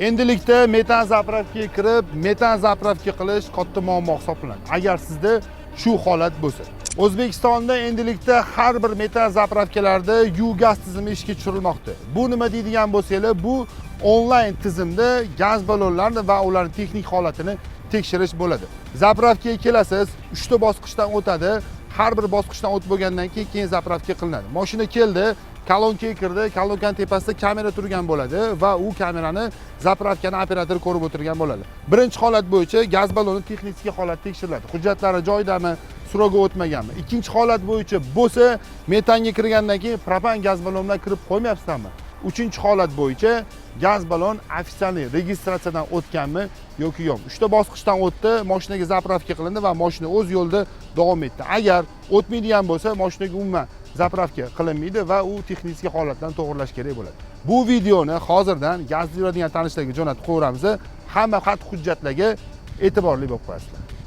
Endilikda metan zapravkaga kirib, metan zapravka qilish katta muammo hisoblanadi. Agar sizda shu holat bo'lsa. O'zbekistonda endilikda har bir metan zapravkalarda U-gaz tizimi ishga tushirilmoqda. Bu nima deydigan bo'lsanglar, bu onlayn tizimda gaz ballonlarini va ularning texnik holatini tekshirish bo'ladi. Zapravkaga kelasiz, 3 ta bosqichdan o'tadi. Har bir bosqichdan o'tib bo'lgandan keyin zapravka qilinadi. Mashina keldi, kolonkaga kirdi, kolonkaning tepasida kamera turgan bo'ladi va u kamerani zapravkani operator ko'rib o'tirgan bo'ladi. Birinchi holat bo'yicha gaz balloni texnik holati tekshiriladi. Hujjatlari joyidami, so'rovga o'tmaganmi? Ikkinchi holat bo'yicha bo'lsa, metanga kirgandan keyin propan gaz ballon bilan kirib qo'ymayapsizmi? Uchinchi holat bo'yicha gaz ballon ofitsial registratsiyadan o'tganmi yoki yo'q. 3 ta bosqichdan o'tdi, mashinaga zapravka qilindi va mashina o'z yo'lida davom etdi. Agar o'tmaydigan bo'lsa, mashinaga umuman zapravka qilinmaydi va u texnik holatdan to'g'irlash kerak bo'ladi. Bu videoni hozirdan gaz yuradigan tanishlarga jo'natib qo'yamiz. Hamma xat hujjatlarga e'tiborli bo'lib qo'yasizlar.